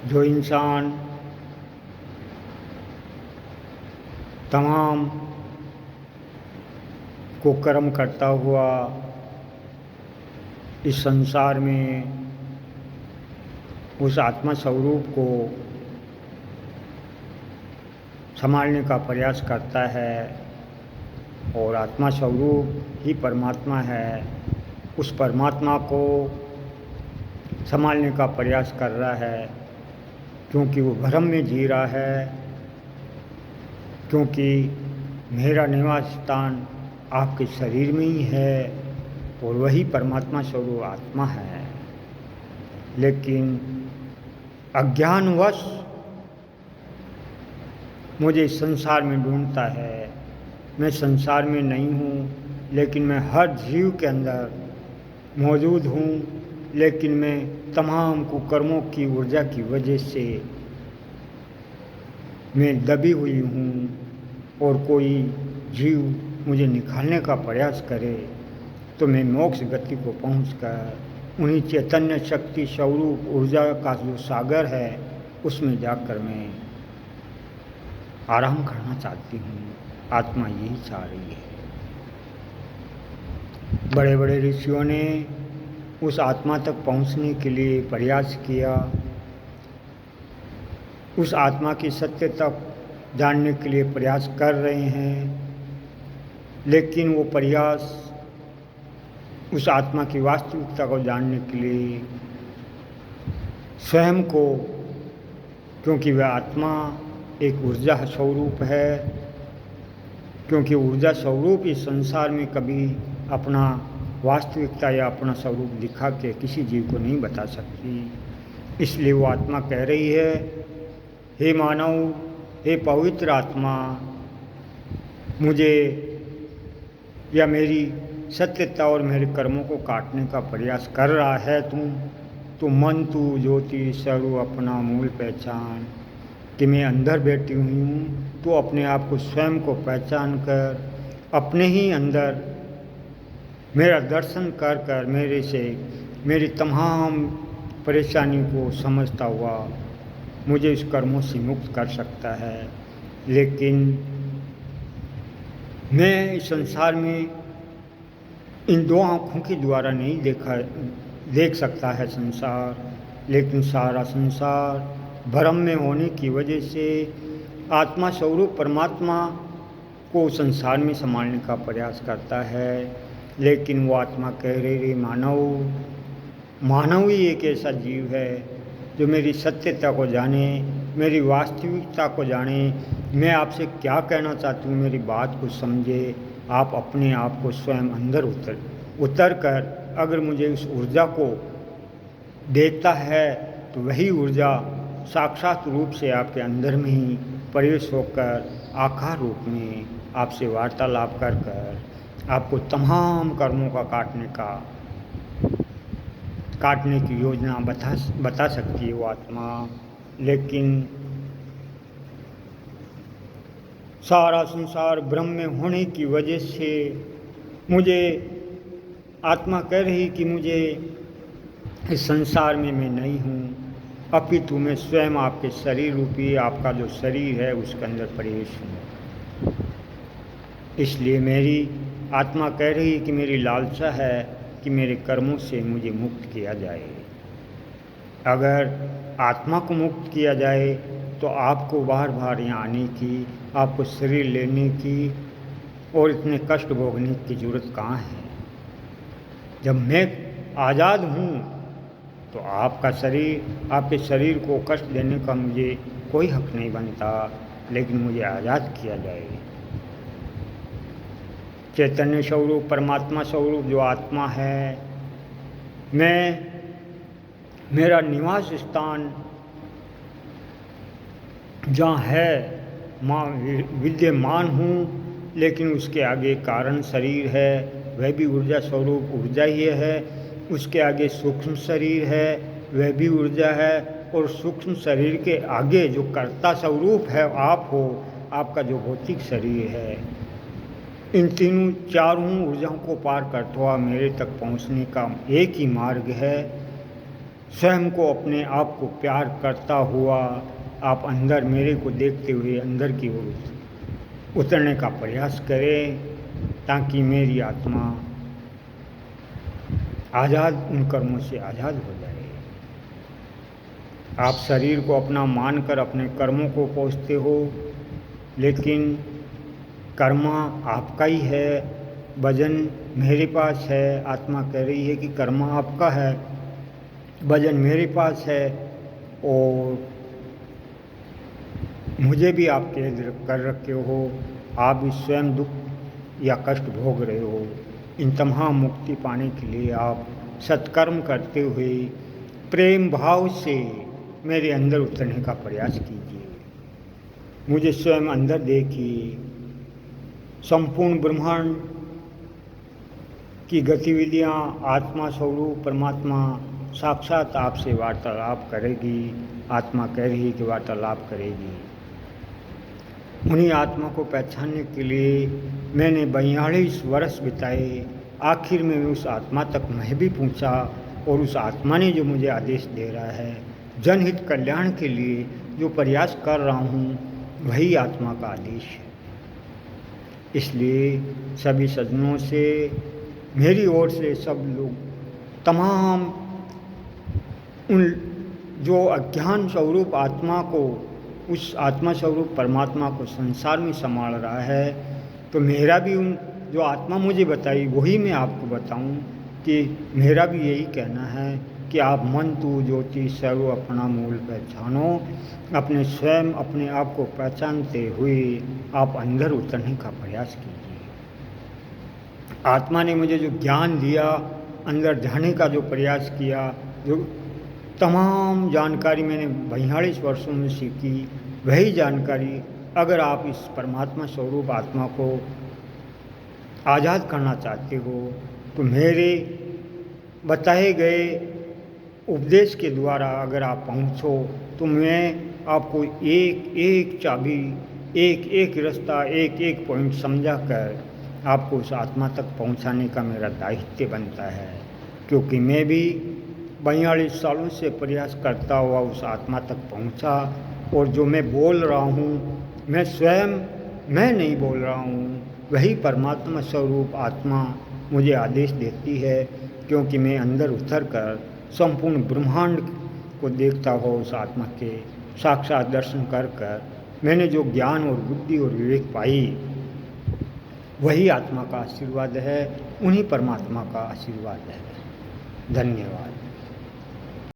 जो इंसान तमाम को कर्म करता हुआ इस संसार में उस आत्मा स्वरूप को संभालने का प्रयास करता है और आत्मा स्वरूप ही परमात्मा है, उस परमात्मा को संभालने का प्रयास कर रहा है, क्योंकि वो भ्रम में जी रहा है, क्योंकि मेरा निवास स्थान आपके शरीर में ही है और वही परमात्मा स्वरूप आत्मा है। लेकिन अज्ञानवश मुझे इस संसार में ढूंढता है। मैं संसार में नहीं हूँ, लेकिन मैं हर जीव के अंदर मौजूद हूँ, लेकिन मैं तमाम कुकर्मों की ऊर्जा की वजह से मैं दबी हुई हूँ और कोई जीव मुझे निकालने का प्रयास करे तो मैं मोक्ष गति को पहुंचकर उन्हीं चैतन्य शक्ति स्वरूप ऊर्जा का जो सागर है उसमें जाकर मैं आराम करना चाहती हूँ। आत्मा यही चाह रही है। बड़े बड़े ऋषियों ने उस आत्मा तक पहुँचने के लिए प्रयास किया, उस आत्मा की सत्य तक जानने के लिए प्रयास कर रहे हैं, लेकिन वो प्रयास उस आत्मा की वास्तविकता को जानने के लिए स्वयं को, क्योंकि वह आत्मा एक ऊर्जा स्वरूप है, क्योंकि ऊर्जा स्वरूप इस संसार में कभी अपना वास्तविकता या अपना स्वरूप दिखा के किसी जीव को नहीं बता सकती। इसलिए वो आत्मा कह रही है, हे मानव, हे पवित्र आत्मा, मुझे या मेरी सत्यता और मेरे कर्मों को काटने का प्रयास कर रहा है तू मन, तू ज्योति, सर्व अपना मूल पहचान, कि मैं अंदर बैठी हुई हूँ। तो अपने आप को स्वयं को पहचान कर अपने ही अंदर मेरा दर्शन कर कर मेरे से मेरी तमाम परेशानी को समझता हुआ मुझे इस कर्मों से मुक्त कर सकता है। लेकिन मैं इस संसार में इन दो आँखों के द्वारा नहीं देख सकता है संसार, लेकिन सारा संसार भ्रम में होने की वजह से आत्मा स्वरूप परमात्मा को संसार में संभालने का प्रयास करता है। लेकिन वो आत्मा कह रही, मानव ही एक ऐसा जीव है जो मेरी सत्यता को जाने, मेरी वास्तविकता को जाने, मैं आपसे क्या कहना चाहती हूँ मेरी बात को समझे। आप अपने आप को स्वयं अंदर उतर कर अगर मुझे उस ऊर्जा को देता है तो वही ऊर्जा साक्षात रूप से आपके अंदर में ही प्रवेश होकर आकार रूप में आपसे वार्तालाप कर आपको तमाम कर्मों का काटने की योजना बता सकती है वो आत्मा। लेकिन सारा संसार भ्रम में होने की वजह से मुझे आत्मा कह रही कि मुझे इस संसार में मैं नहीं हूँ, अपितु मैं स्वयं आपके शरीर रूपी आपका जो शरीर है उसके अंदर प्रवेश हूँ। इसलिए मेरी आत्मा कह रही कि मेरी लालसा है कि मेरे कर्मों से मुझे मुक्त किया जाए। अगर आत्मा को मुक्त किया जाए तो आपको बार बार यहाँ आने की, आपको शरीर लेने की और इतने कष्ट भोगने की ज़रूरत कहाँ है। जब मैं आज़ाद हूँ तो आपके शरीर को कष्ट देने का मुझे कोई हक नहीं बनता, लेकिन मुझे आज़ाद किया जाए। चैतन्य स्वरूप परमात्मा स्वरूप जो आत्मा है, मेरा निवास स्थान जहाँ है विद्यमान हूँ, लेकिन उसके आगे कारण शरीर है, वह भी ऊर्जा स्वरूप ऊर्जा ही है। उसके आगे सूक्ष्म शरीर है, वह भी ऊर्जा है। और सूक्ष्म शरीर के आगे जो कर्ता स्वरूप है आप हो, आपका जो भौतिक शरीर है, इन तीनों चारों ऊर्जाओं को पार करते हुआ मेरे तक पहुँचने का एक ही मार्ग है, स्वयं को अपने आप को प्यार करता हुआ आप अंदर मेरे को देखते हुए अंदर की ओर उतरने का प्रयास करें, ताकि मेरी आत्मा आज़ाद, उन कर्मों से आज़ाद हो जाए। आप शरीर को अपना मानकर अपने कर्मों को कोसते हो, लेकिन कर्म आपका ही है, वजन मेरे पास है। आत्मा कह रही है कि कर्म आपका है, वजन मेरे पास है, और मुझे भी आप कैद कर रखे हो। आप भी स्वयं दुख या कष्ट भोग रहे हो। इन तमाम मुक्ति पाने के लिए आप सत्कर्म करते हुए प्रेम भाव से मेरे अंदर उतरने का प्रयास कीजिए। मुझे स्वयं अंदर देखिए। संपूर्ण ब्रह्मांड की गतिविधियाँ आत्मा स्वरूप परमात्मा साक्षात आपसे वार्तालाप करेगी। आत्मा कह रही है कि वार्तालाप करेगी। उन्हीं आत्मा को पहचानने के लिए मैंने 42 वर्ष बिताए। आखिर में उस आत्मा तक मैं भी पहुंचा, और उस आत्मा ने जो मुझे आदेश दे रहा है, जनहित कल्याण के लिए जो प्रयास कर रहा हूँ, वही आत्मा का आदेश है। इसलिए सभी सज्जनों से, मेरी ओर से सब लोग, तमाम उन जो अज्ञान स्वरूप आत्मा को, उस आत्मा स्वरूप परमात्मा को संसार में संभाल रहा है, तो मेरा भी उन जो आत्मा मुझे बताई वही मैं आपको बताऊं कि मेरा भी यही कहना है कि आप मन तू ज्योति सर्व अपना मूल पहचानो। अपने स्वयं अपने आप को पहचानते हुए आप अंदर उतरने का प्रयास कीजिए। आत्मा ने मुझे जो ज्ञान दिया, अंदर जाने का जो प्रयास किया, जो तमाम जानकारी मैंने 42 वर्षों में सीखी, वही जानकारी अगर आप इस परमात्मा स्वरूप आत्मा को आज़ाद करना चाहते हो, तो मेरे बताए गए उपदेश के द्वारा अगर आप पहुँचो, तो मैं आपको एक एक चाबी, एक एक रास्ता, एक एक पॉइंट समझा कर आपको उस आत्मा तक पहुँचाने का मेरा दायित्व बनता है। क्योंकि मैं भी 42 सालों से प्रयास करता हुआ उस आत्मा तक पहुँचा, और जो मैं बोल रहा हूँ, मैं स्वयं मैं नहीं बोल रहा हूँ, वही परमात्मा स्वरूप आत्मा मुझे आदेश देती है। क्योंकि मैं अंदर उतर कर संपूर्ण ब्रह्मांड को देखता हुआ उस आत्मा के साक्षात दर्शन कर कर मैंने जो ज्ञान और बुद्धि और विवेक पाई, वही आत्मा का आशीर्वाद है, उन्हीं परमात्मा का आशीर्वाद है। धन्यवाद।